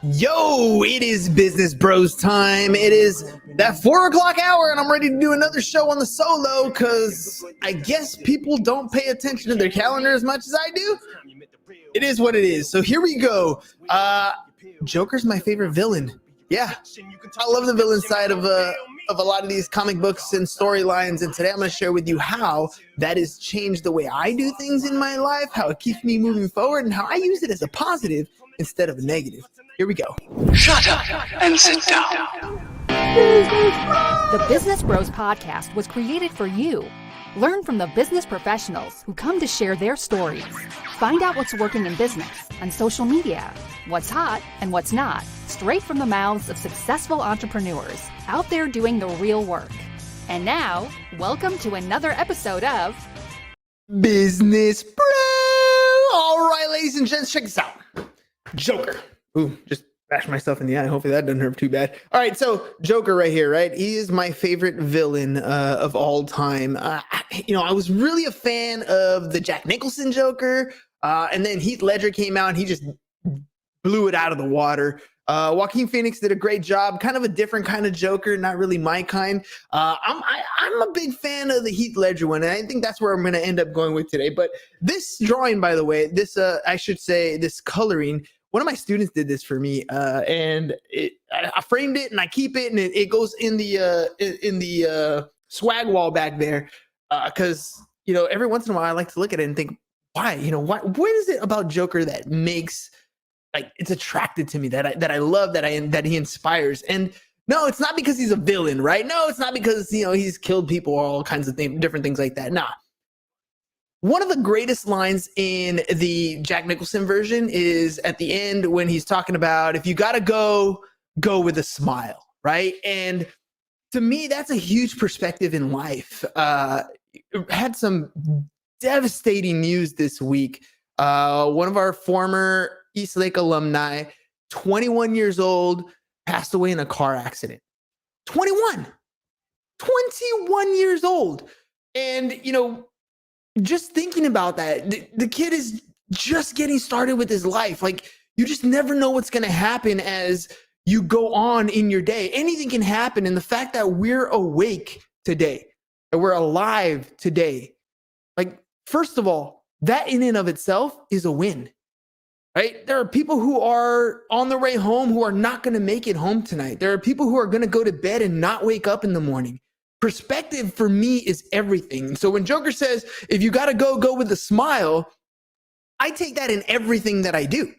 Yo, it is Business Bros time. It is that 4 o'clock hour, and I'm ready to do another show on the solo because I guess people don't pay attention to their calendar as much as I do. It is what it is. So here we go. Joker's my favorite villain. Yeah, I love the villain side of a lot of these comic books and storylines, and today I'm going to share with you how that has changed the way I do things in my life, how it keeps me moving forward, and how I use it as a positive instead of a negative. Here we go. Shut up and sit down. The Business Bros podcast was created for you. Learn from the business professionals who come to share their stories. Find out what's working in business, on social media, what's hot and what's not, straight from the mouths of successful entrepreneurs out there doing the real work. And now, welcome to another episode of Business Bro. All right, ladies and gents, check this out. Joker. Ooh, just bashed myself in the eye. Hopefully that doesn't hurt too bad. All right, so Joker right here, right? He is my favorite villain of all time. I was really a fan of the Jack Nicholson Joker, and then Heath Ledger came out and he just blew it out of the water. Joaquin Phoenix did a great job, kind of a different kind of Joker, not really my kind. I'm a big fan of the Heath Ledger one, and I think that's where I'm going to end up going with today. But this drawing, by the way, this coloring, one of my students did this for me, and I framed it and I keep it, and it goes in the swag wall back there, because every once in a while I like to look at it and think, why? What is it about Joker that makes it's attracted to me, that I love, that he inspires? And no, it's not because he's a villain, right? No, it's not because he's killed people or all kinds of different things like that. Nah. One of the greatest lines in the Jack Nicholson version is at the end when he's talking about, if you gotta go with a smile, right? And to me, that's a huge perspective in life. Had some devastating news this week. One of our former Eastlake alumni, 21 years old, passed away in a car accident. 21 years old. And, just thinking about that, the kid is just getting started with his life. You just never know what's going to happen as you go on in your day. Anything can happen. And the fact that we're awake today, that we're alive today, first of all, that in and of itself is a win, right? There are people who are on their way home who are not going to make it home tonight. There are people who are going to go to bed and not wake up in the morning. Perspective for me is everything. So when Joker says, if you got to go with a smile, I take that in everything that I do,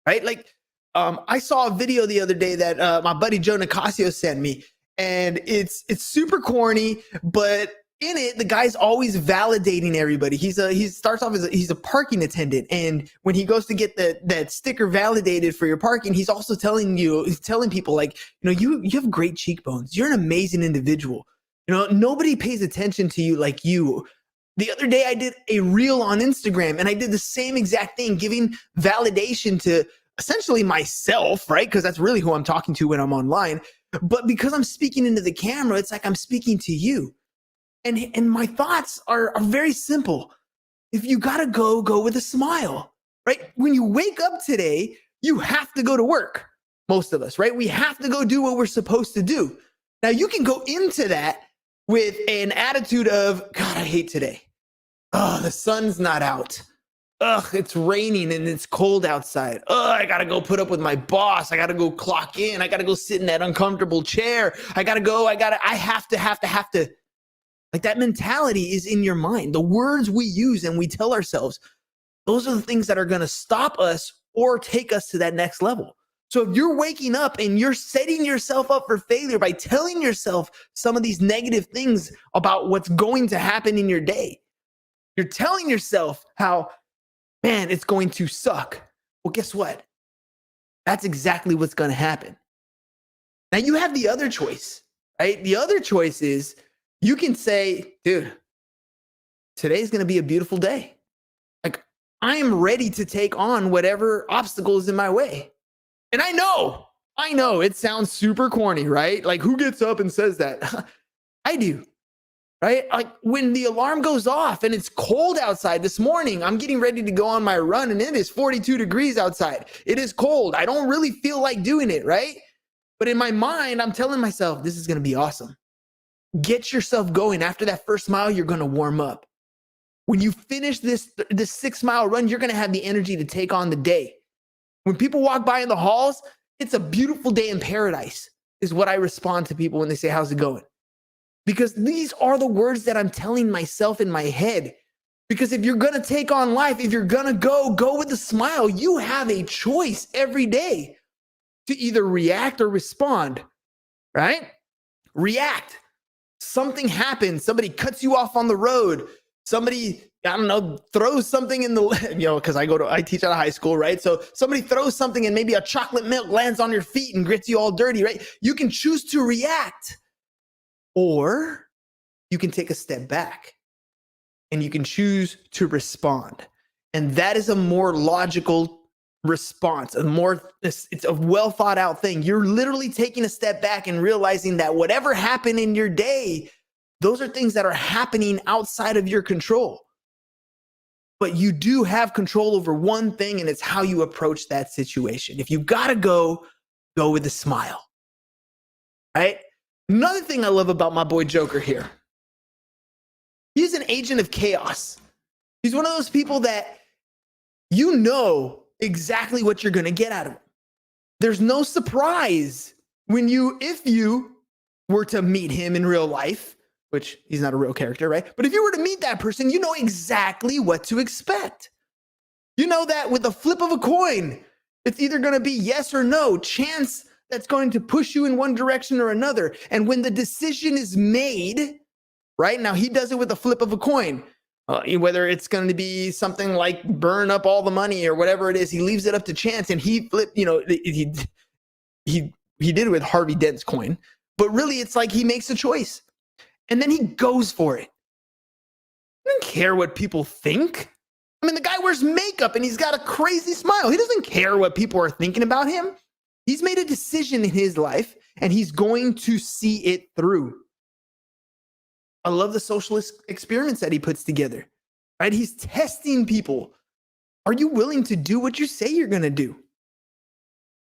right? I saw a video the other day that my buddy Joe Nicasio sent me, and it's super corny, but in it, the guy's always validating everybody. He starts off as he's a parking attendant, and when he goes to get that sticker validated for your parking, he's also telling people you have great cheekbones. You're an amazing individual. Nobody pays attention to you like you. The other day I did a reel on Instagram, and I did the same exact thing, giving validation to essentially myself, right? Because that's really who I'm talking to when I'm online. But because I'm speaking into the camera, it's like I'm speaking to you. And my thoughts are very simple. If you got to go with a smile, right? When you wake up today, you have to go to work. Most of us, right? We have to go do what we're supposed to do. Now you can go into that with an attitude of, God, I hate today. Oh, the sun's not out. Ugh, it's raining and it's cold outside. Ugh, I got to go put up with my boss. I got to go clock in. I got to go sit in that uncomfortable chair. I have to. That mentality is in your mind. The words we use and we tell ourselves, those are the things that are going to stop us or take us to that next level. So if you're waking up and you're setting yourself up for failure by telling yourself some of these negative things about what's going to happen in your day, you're telling yourself how, man, it's going to suck. Well, guess what? That's exactly what's going to happen. Now you have the other choice, right? The other choice is you can say, dude, today's going to be a beautiful day. I am ready to take on whatever obstacle is in my way. And I know it sounds super corny, right? Who gets up and says that? I do. right? Like when the alarm goes off and it's cold outside. This morning, I'm getting ready to go on my run and it is 42 degrees outside. It is cold. I don't really feel like doing it, right? But in my mind, I'm telling myself, this is going to be awesome. Get yourself going. After that first mile, you're going to warm up. When you finish this 6-mile run, you're going to have the energy to take on the day. When people walk by in the halls, it's a beautiful day in paradise, is what I respond to people when they say, how's it going? Because these are the words that I'm telling myself in my head. Because if you're going to take on life, if you're going to go with a smile. You have a choice every day to either react or respond, right? React. Something happens. Somebody cuts you off on the road. Somebody, I don't know, throws something in the, because I teach at a high school, right? So somebody throws something and maybe a chocolate milk lands on your feet and gets you all dirty, right? You can choose to react, or you can take a step back and you can choose to respond. And that is a more logical response, it's a well thought out thing. You're literally taking a step back and realizing that whatever happened in your day, those are things that are happening outside of your control. But you do have control over one thing, and it's how you approach that situation. If you gotta go with a smile, right? Another thing I love about my boy Joker here, he's an agent of chaos. He's one of those people that you know exactly what you're going to get out of him. There's no surprise if you were to meet him in real life, which he's not a real character, right? But if you were to meet that person, you know exactly what to expect. You know that with a flip of a coin, it's either going to be yes or no, chance that's going to push you in one direction or another. And when the decision is made, right? Now he does it with a flip of a coin. Whether it's going to be something like burn up all the money or whatever it is, he leaves it up to chance. And he flipped, he did it with Harvey Dent's coin, but really it's like he makes a choice and then he goes for it. He doesn't care what people think. I mean, the guy wears makeup and he's got a crazy smile. He doesn't care what people are thinking about him. He's made a decision in his life and he's going to see it through. I love the socialist experiments that he puts together, right? He's testing people. Are you willing to do what you say you're going to do?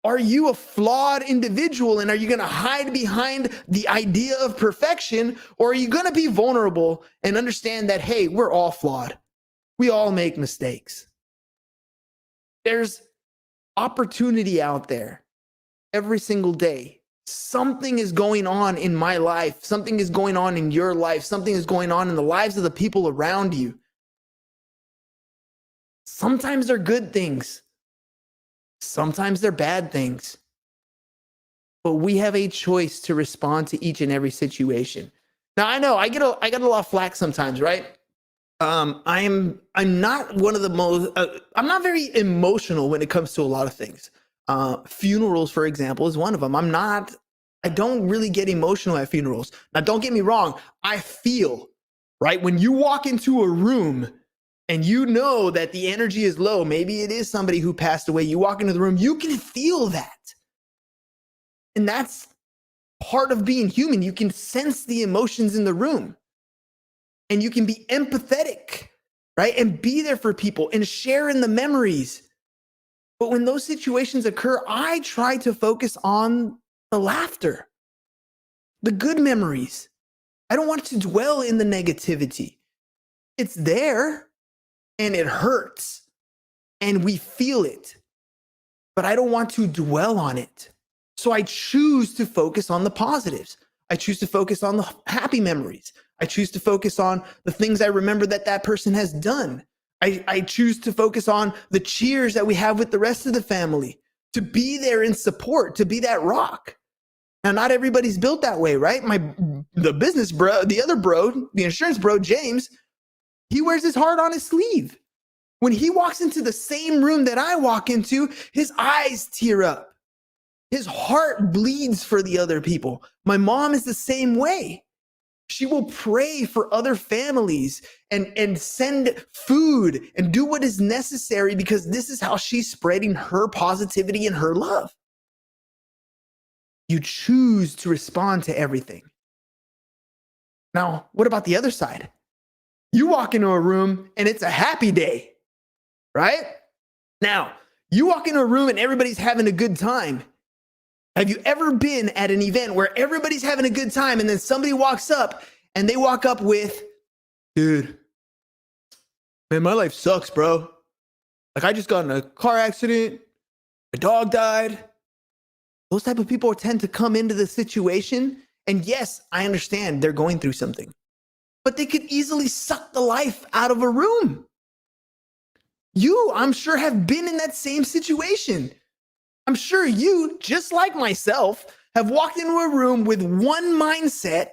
Are you a flawed individual and are you going to hide behind the idea of perfection, or are you going to be vulnerable and understand that, hey, we're all flawed. We all make mistakes. There's opportunity out there every single day. Something is going on in my life. Something is going on in your life. Something is going on in the lives of the people around you. Sometimes they're good things. Sometimes they're bad things. But we have a choice to respond to each and every situation. Now, I know I get a lot of flack sometimes, right? I'm not one of the most, I'm not very emotional when it comes to a lot of things. Funerals, for example, is one of them. I don't really get emotional at funerals. Now, don't get me wrong. I feel, right? When you walk into a room and you know that the energy is low, maybe it is somebody who passed away. You walk into the room, you can feel that. And that's part of being human. You can sense the emotions in the room and you can be empathetic, right? And be there for people and share in the memories. But when those situations occur, I try to focus on the laughter, the good memories. I don't want to dwell in the negativity. It's there and it hurts and we feel it, but I don't want to dwell on it. So I choose to focus on the positives. I choose to focus on the happy memories. I choose to focus on the things I remember that person has done. I choose to focus on the cheers that we have with the rest of the family, to be there in support, to be that rock. Now, not everybody's built that way, right? The business bro, the other bro, the insurance bro, James, he wears his heart on his sleeve. When he walks into the same room that I walk into, his eyes tear up. His heart bleeds for the other people. My mom is the same way. She will pray for other families and send food and do what is necessary because this is how she's spreading her positivity and her love. You choose to respond to everything. Now, what about the other side? You walk into a room and it's a happy day, right? Now, you walk into a room and everybody's having a good time. Have you ever been at an event where everybody's having a good time and then somebody walks up and they walk up with, dude, man, my life sucks, bro. Like, I just got in a car accident. My dog died. Those type of people tend to come into the situation. And yes, I understand they're going through something, but they could easily suck the life out of a room. You, I'm sure, have been in that same situation. I'm sure you, just like myself, have walked into a room with one mindset,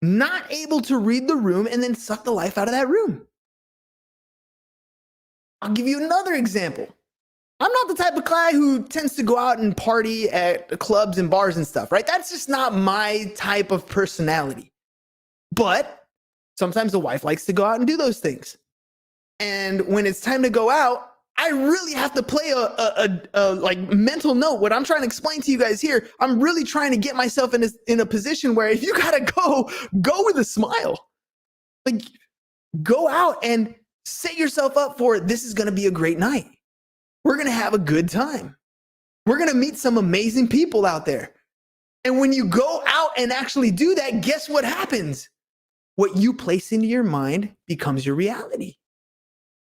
not able to read the room, and then suck the life out of that room. I'll give you another example. I'm not the type of guy who tends to go out and party at clubs and bars and stuff, right? That's just not my type of personality. But sometimes the wife likes to go out and do those things. And when it's time to go out, I really have to play a like mental note. What I'm trying to explain to you guys here, I'm really trying to get myself in a position where if you gotta go with a smile. Like, go out and set yourself up for, this is gonna be a great night. We're gonna have a good time. We're gonna meet some amazing people out there. And when you go out and actually do that, guess what happens? What you place into your mind becomes your reality.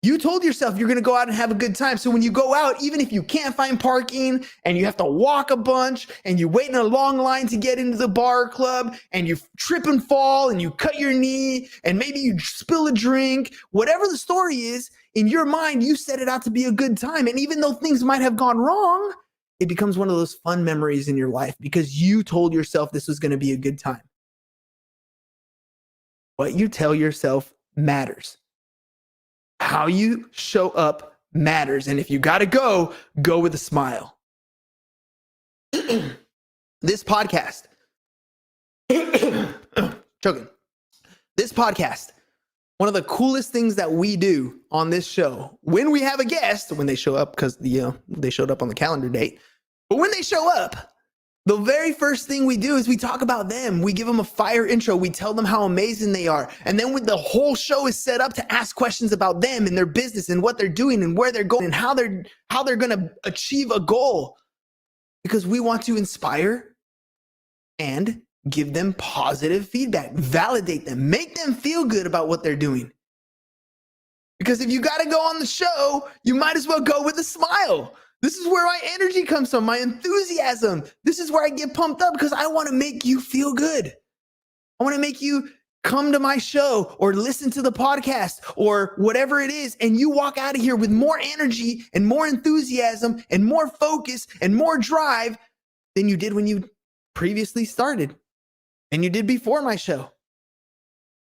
You told yourself you're going to go out and have a good time. So when you go out, even if you can't find parking and you have to walk a bunch and you wait in a long line to get into the bar or club and you trip and fall and you cut your knee and maybe you spill a drink, whatever the story is, in your mind, you set it out to be a good time. And even though things might have gone wrong, it becomes one of those fun memories in your life because you told yourself this was going to be a good time. What you tell yourself matters. How you show up matters. And if you got to go with a smile. This podcast, choking. This podcast, one of the coolest things that we do on this show, when we have a guest, when they show up, because they showed up on the calendar date, but when they show up, the very first thing we do is we talk about them. We give them a fire intro. We tell them how amazing they are. And then when the whole show is set up to ask questions about them and their business and what they're doing and where they're going and how they're going to achieve a goal. Because we want to inspire and give them positive feedback, validate them, make them feel good about what they're doing. Because if you got to go on the show, you might as well go with a smile. This is where my energy comes from, my enthusiasm. This is where I get pumped up because I want to make you feel good. I want to make you come to my show or listen to the podcast or whatever it is, and you walk out of here with more energy and more enthusiasm and more focus and more drive than you did when you previously started and you did before my show.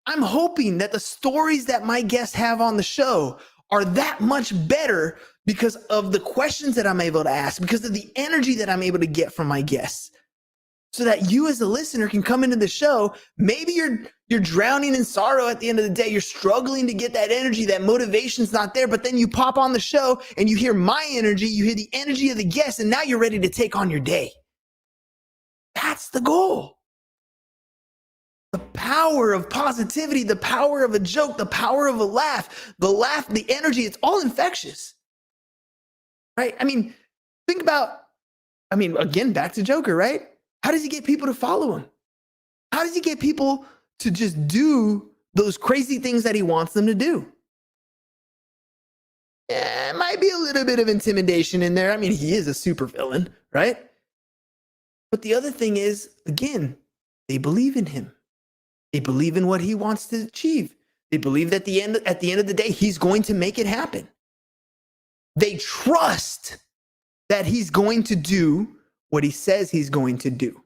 I'm hoping that the stories that my guests have on the show are that much better because of the questions that I'm able to ask, because of the energy that I'm able to get from my guests, so that you as a listener can come into the show. Maybe you're drowning in sorrow at the end of the day. You're struggling to get that energy, that motivation's not there, but then you pop on the show and you hear my energy, you hear the energy of the guests, and now you're ready to take on your day. That's the goal. The power of positivity, the power of a joke, the power of a laugh, the energy, it's all infectious, right? I mean, think about, again, back to Joker, right? How does he get people to follow him? How does he get people to just do those crazy things that he wants them to do? Yeah, it might be a little bit of intimidation in there. I mean, he is a supervillain, right? But the other thing is, again, they believe in him. They believe in what he wants to achieve. They believe that at the end of the day, he's going to make it happen. They trust that he's going to do what he says he's going to do.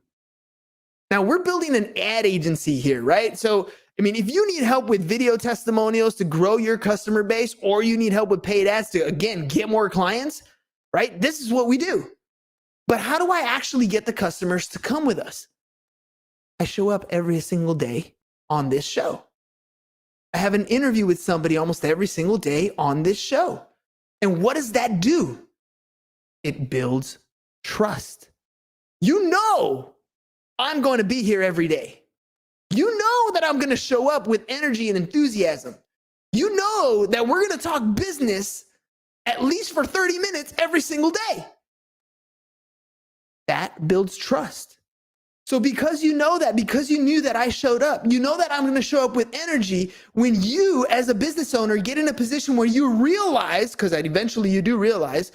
Now, we're building an ad agency here, right? So, if you need help with video testimonials to grow your customer base, or you need help with paid ads to, again, get more clients, right? This is what we do. But how do I actually get the customers to come with us? I show up every single day on this show. I have an interview with somebody almost every single day on this show. And what does that do? It builds trust. You know I'm going to be here every day. You know that I'm going to show up with energy and enthusiasm. You know that we're going to talk business at least for 30 minutes every single day. That builds trust. So because you know that, because you knew that I showed up, you know that I'm going to show up with energy. When you as a business owner get in a position where you realize, because eventually you do realize,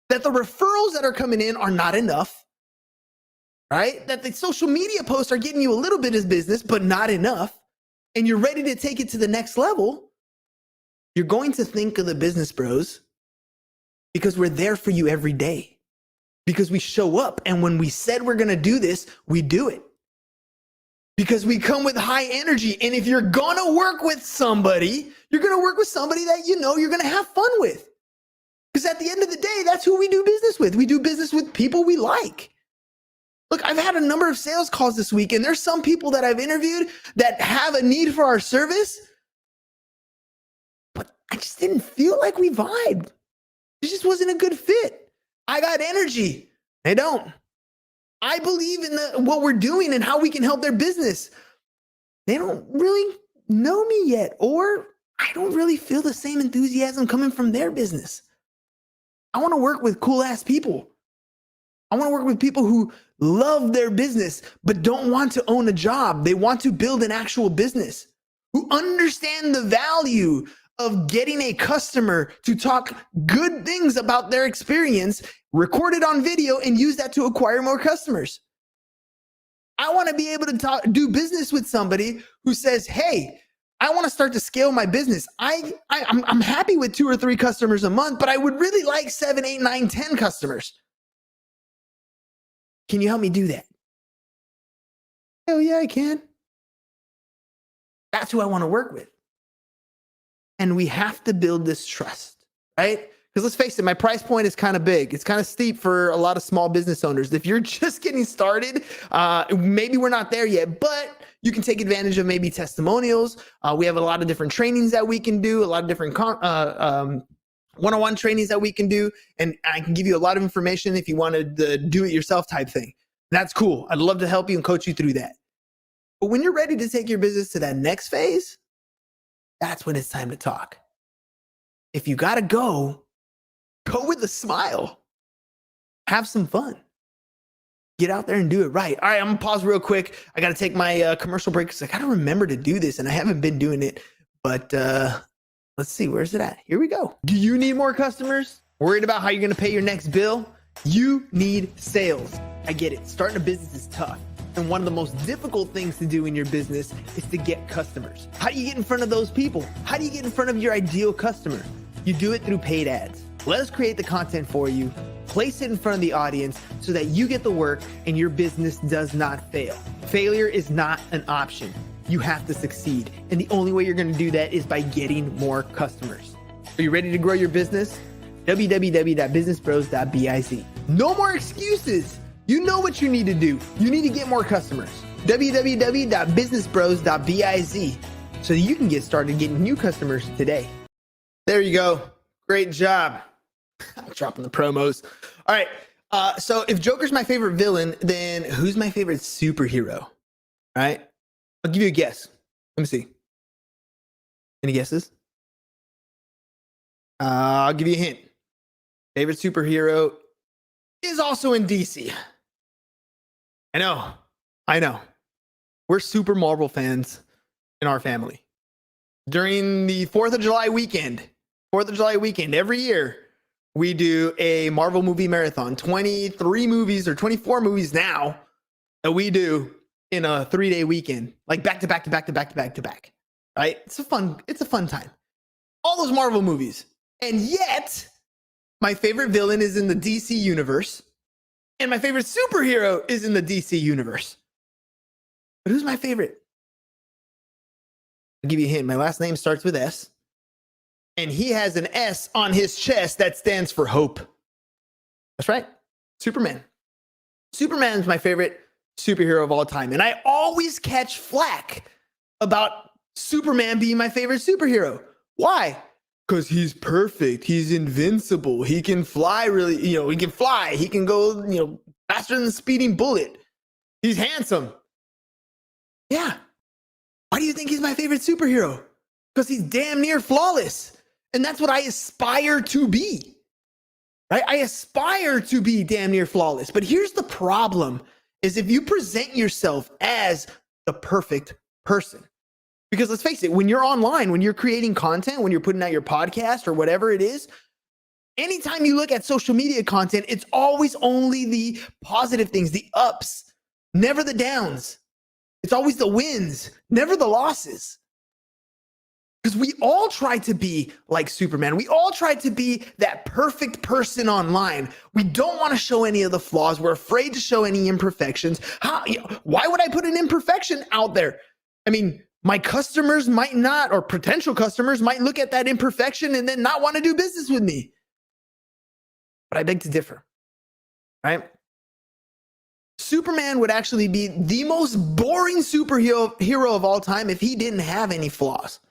that the referrals that are coming in are not enough, right? That the social media posts are getting you a little bit of business, but not enough, and you're ready to take it to the next level, you're going to think of the Business Bros because we're there for you every day. Because we show up, and when we said we're going to do this, we do it. Because we come with high energy, and if you're going to work with somebody, you're going to work with somebody that you know you're going to have fun with. Because at the end of the day, that's who we do business with. We do business with people we like. Look, I've had a number of sales calls this week, and there's some people that I've interviewed that have a need for our service, but I just didn't feel like we vibed. It just wasn't a good fit. I got energy. They don't. I believe in what we're doing and how we can help their business. They don't really know me yet, or I don't really feel the same enthusiasm coming from their business. I want to work with cool ass people. I want to work with people who love their business, but don't want to own a job. They want to build an actual business, who understand the value of getting a customer to talk good things about their experience, record it on video, and use that to acquire more customers. I want to be able to do business with somebody who says, hey, I want to start to scale my business. I'm happy with 2 or 3 customers a month, but I would really like 7, 8, 9, 10 customers. Can you help me do that? Hell yeah, I can. That's who I want to work with. And we have to build this trust, right? Because let's face it, my price point is kind of big. It's kind of steep for a lot of small business owners. If you're just getting started, maybe we're not there yet, but you can take advantage of maybe testimonials. We have a lot of different trainings that we can do, a lot of different one-on-one trainings that we can do. And I can give you a lot of information if you wanted the do-it-yourself type thing. That's cool. I'd love to help you and coach you through that. But when you're ready to take your business to that next phase, that's when it's time to talk. If you got to go with a smile. Have some fun. Get out there and do it right. All right, I'm going to pause real quick. I got to take my commercial break because I got to remember to do this, and I haven't been doing it. But let's see, where's it at? Here we go. Do you need more customers? Worried about how you're going to pay your next bill? You need sales. I get it. Starting a business is tough. And one of the most difficult things to do in your business is to get customers. How do you get in front of those people? How do you get in front of your ideal customer? You do it through paid ads. Let us create the content for you, place it in front of the audience so that you get the work and your business does not fail. Failure is not an option. You have to succeed. And the only way you're going to do that is by getting more customers. Are you ready to grow your business? www.businessbros.biz. No more excuses. You know what you need to do. You need to get more customers. www.businessbros.biz so you can get started getting new customers today. There you go. Great job. I'm dropping the promos. All right. So if Joker's my favorite villain, then who's my favorite superhero? All right. I'll give you a guess. Let me see. Any guesses? I'll give you a hint. Favorite superhero is also in DC. I know. We're super Marvel fans in our family. During the 4th of July weekend, every year, we do a Marvel movie marathon. 23 movies or 24 movies now that we do in a 3-day weekend, like back to back to back to back to back to back. Right? It's a fun time. All those Marvel movies. And yet, my favorite villain is in the DC universe. And my favorite superhero is in the DC universe. But who's my favorite? I'll give you a hint. My last name starts with S. And he has an S on his chest that stands for hope. That's right. Superman. Superman is my favorite superhero of all time. And I always catch flack about Superman being my favorite superhero. Why? Because he's perfect. He's invincible. He can fly really, he can fly. He can go, faster than a speeding bullet. He's handsome. Yeah, Why do you think he's my favorite superhero? Because he's damn near flawless. And that's what I aspire to be. Right? I aspire to be damn near flawless. But here's the problem is if you present yourself as the perfect person, because let's face it, when you're online, when you're creating content, when you're putting out your podcast or whatever it is, anytime you look at social media content, it's always only the positive things, the ups, never the downs. It's always the wins, never the losses. Because we all try to be like Superman. We all try to be that perfect person online. We don't want to show any of the flaws. We're afraid to show any imperfections. Why would I put an imperfection out there? I mean, my customers might not, or potential customers might look at that imperfection and then not want to do business with me. But I beg to differ, right? Superman would actually be the most boring superhero of all time if he didn't have any flaws.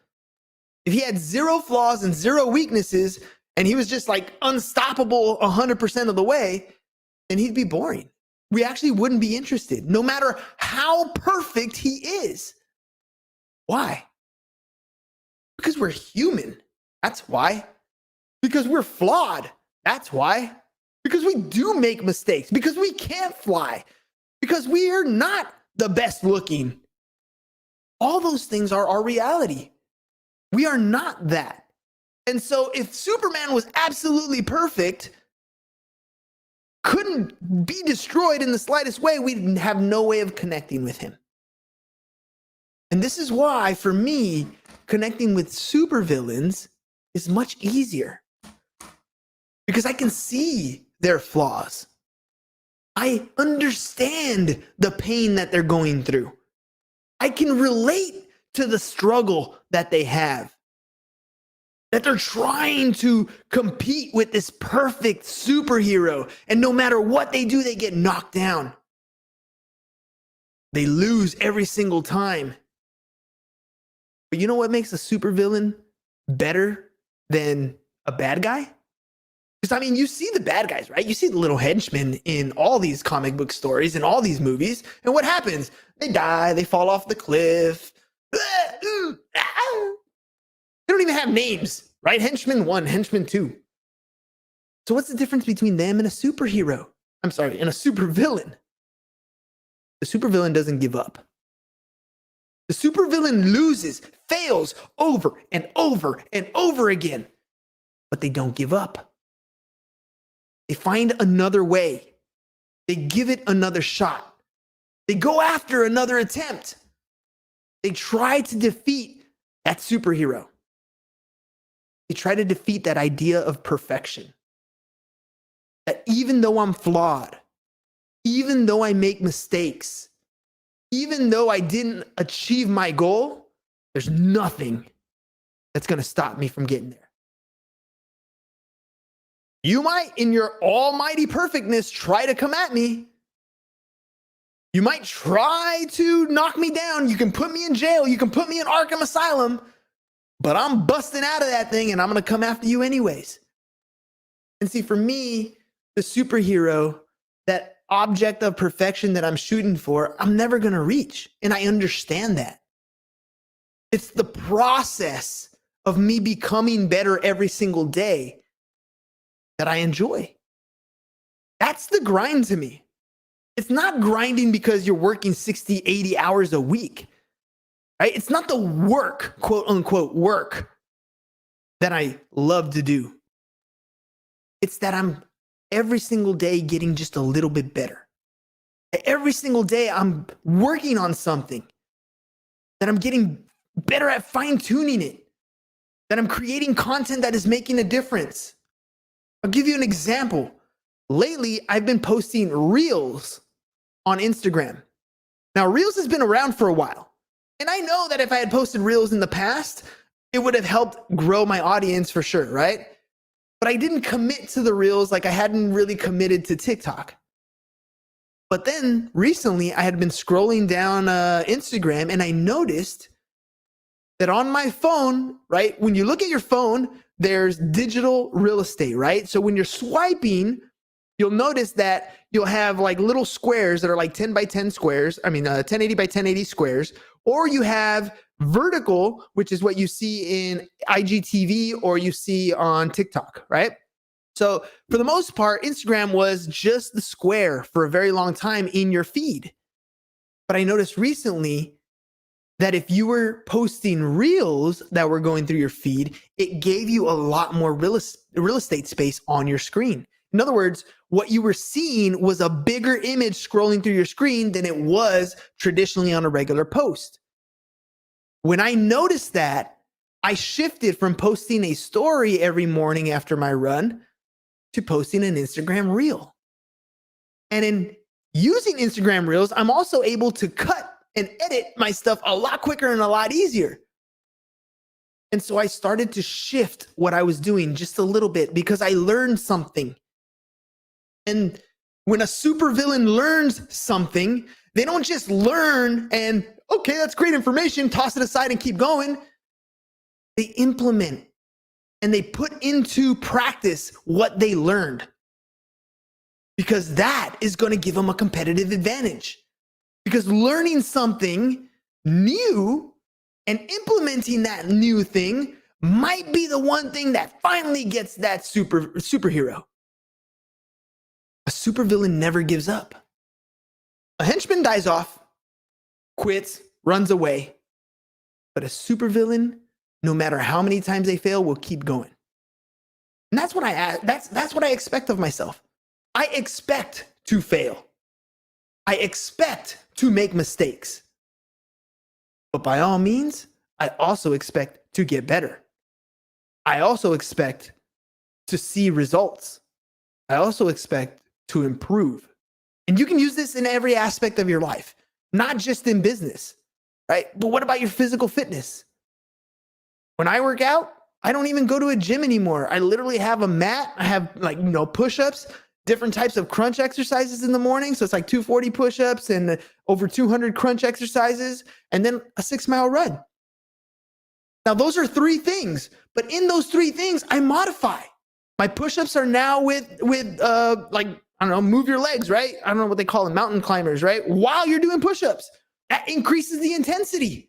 If he had zero flaws and zero weaknesses, and he was just like unstoppable 100% of the way, then he'd be boring. We actually wouldn't be interested, no matter how perfect he is. Why? Because we're human. That's why. Because we're flawed. That's why. Because we do make mistakes. Because we can't fly. Because we are not the best looking. All those things are our reality. We are not that. And so if Superman was absolutely perfect, couldn't be destroyed in the slightest way, we'd have no way of connecting with him. And this is why, for me, connecting with supervillains is much easier. Because I can see their flaws. I understand the pain that they're going through. I can relate to the struggle that they have, that they're trying to compete with this perfect superhero, and no matter what they do, they get knocked down. They lose every single time. But you know what makes a supervillain better than a bad guy? Because, I mean, you see the bad guys, right? You see the little henchmen in all these comic book stories and all these movies. And what happens? They die. They fall off the cliff. They don't even have names, right? Henchman 1, Henchman 2. So what's the difference between them and a superhero? I'm sorry, and a supervillain? The supervillain doesn't give up. The supervillain loses, fails over and over and over again. But they don't give up. They find another way. They give it another shot. They go after another attempt. They try to defeat that superhero. They try to defeat that idea of perfection. That even though I'm flawed, even though I make mistakes, even though I didn't achieve my goal, there's nothing that's going to stop me from getting there. You might, in your almighty perfectness, try to come at me. You might try to knock me down. You can put me in jail. You can put me in Arkham Asylum. But I'm busting out of that thing and I'm going to come after you anyways. And see, for me, the superhero, that object of perfection that I'm shooting for, I'm never going to reach. And I understand that. It's the process of me becoming better every single day that I enjoy. That's the grind to me. It's not grinding because you're working 60, 80 hours a week, right? It's not the work, quote unquote, work that I love to do. It's that I'm every single day getting just a little bit better. Every single day I'm working on something, that I'm getting better at fine tuning it, that I'm creating content that is making a difference. I'll give you an example. Lately, I've been posting Reels on Instagram. Now, Reels has been around for a while. And I know that if I had posted Reels in the past, it would have helped grow my audience for sure, right? But I didn't commit to the Reels like I hadn't really committed to TikTok. But then recently, I had been scrolling down Instagram and I noticed that on my phone, right, when you look at your phone, there's digital real estate, right? So when you're swiping, you'll notice that you'll have like little squares that are like 10 by 10 squares. 1080 by 1080 squares. Or you have vertical, which is what you see in IGTV or you see on TikTok, right? So for the most part, Instagram was just the square for a very long time in your feed. But I noticed recently that if you were posting reels that were going through your feed, it gave you a lot more real estate space on your screen. In other words, what you were seeing was a bigger image scrolling through your screen than it was traditionally on a regular post. When I noticed that, I shifted from posting a story every morning after my run to posting an Instagram reel. And in using Instagram reels, I'm also able to cut and edit my stuff a lot quicker and a lot easier. And so I started to shift what I was doing just a little bit because I learned something. And when a supervillain learns something, they don't just learn and, okay, that's great information, toss it aside and keep going. They implement and they put into practice what they learned, because that is going to give them a competitive advantage. Because learning something new and implementing that new thing might be the one thing that finally gets that superhero. A supervillain never gives up. A henchman dies off, quits, runs away. But a supervillain, no matter how many times they fail, will keep going. And that's what I expect of myself. I expect to fail. I expect to make mistakes. But by all means, I also expect to get better. I also expect to see results. I also expect to improve. And you can use this in every aspect of your life, not just in business, right? But what about your physical fitness? When I work out, I don't even go to a gym anymore. I literally have a mat. I have push-ups, different types of crunch exercises in the morning. So it's like 240 push-ups and over 200 crunch exercises, and then a 6-mile run. Now, those are 3 things, but in those 3 things, I modify. My push-ups are now with move your legs, right? I don't know what they call them, mountain climbers, right? While you're doing push-ups, that increases the intensity.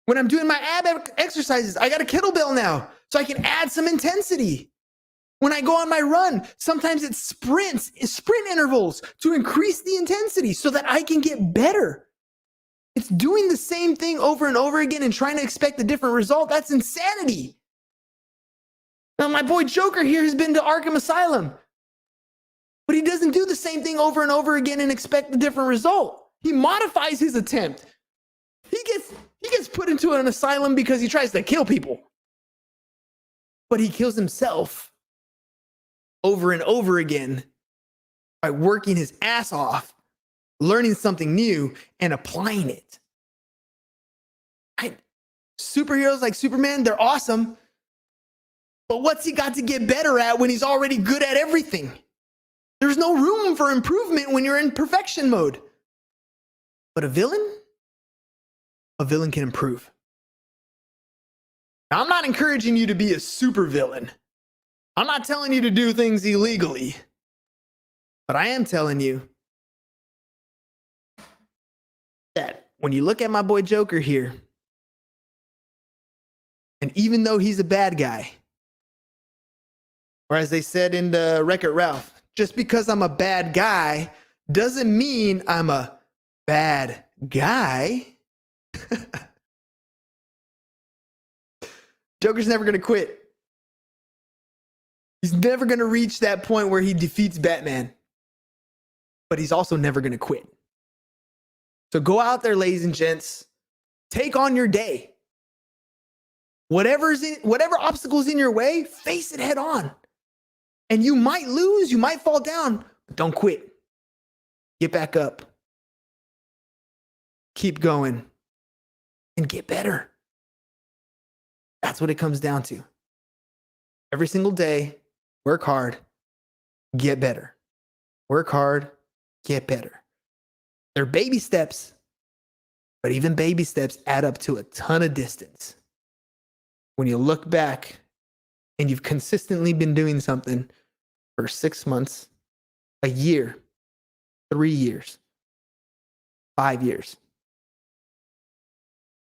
When I'm doing my ab exercises, I got a kettlebell now, so I can add some intensity. When I go on my run, sometimes it's sprint intervals to increase the intensity so that I can get better. It's doing the same thing over and over again and trying to expect a different result. That's insanity. Now, my boy Joker here has been to Arkham Asylum, but he doesn't do the same thing over and over again and expect a different result. He modifies his attempt. He gets put into an asylum because he tries to kill people, but he kills himself over and over again by working his ass off, learning something new and applying it. Superheroes like Superman, they're awesome, but what's he got to get better at when he's already good at everything? There's no room for improvement when you're in perfection mode. But a villain can improve. Now, I'm not encouraging you to be a supervillain. I'm not telling you to do things illegally. But I am telling you that when you look at my boy Joker here, and even though he's a bad guy, or as they said in the Wreck-It Ralph, just because I'm a bad guy doesn't mean I'm a bad guy. Joker's never going to quit. He's never going to reach that point where he defeats Batman. But he's also never going to quit. So go out there, ladies and gents. Take on your day. Whatever obstacle's in your way, face it head on. And you might lose, you might fall down, but don't quit. Get back up. Keep going. And get better. That's what it comes down to. Every single day, work hard, get better. Work hard, get better. They're baby steps, but even baby steps add up to a ton of distance. When you look back and you've consistently been doing something for 6 months, a year, 3 years, 5 years.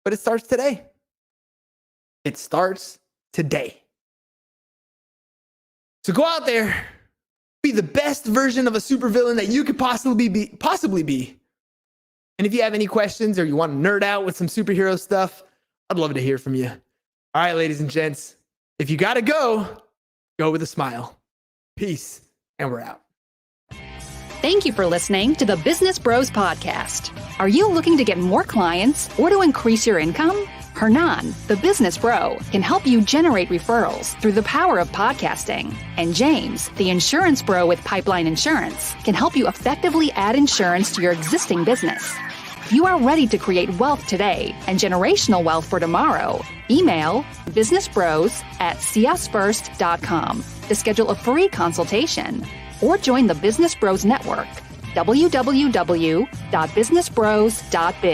But it starts today. It starts today. So go out there, be the best version of a supervillain that you could possibly be. And if you have any questions or you want to nerd out with some superhero stuff, I'd love to hear from you. All right, ladies and gents, if you got to go with a smile. Peace, and we're out. Thank you for listening to the Business Bros Podcast. Are you looking to get more clients or to increase your income? Hernan, the business bro, can help you generate referrals through the power of podcasting. And James, the insurance bro with Pipeline Insurance, can help you effectively add insurance to your existing business. If you are ready to create wealth today and generational wealth for tomorrow, email businessbros@csfirst.com to schedule a free consultation or join the Business Bros Network, www.businessbros.biz.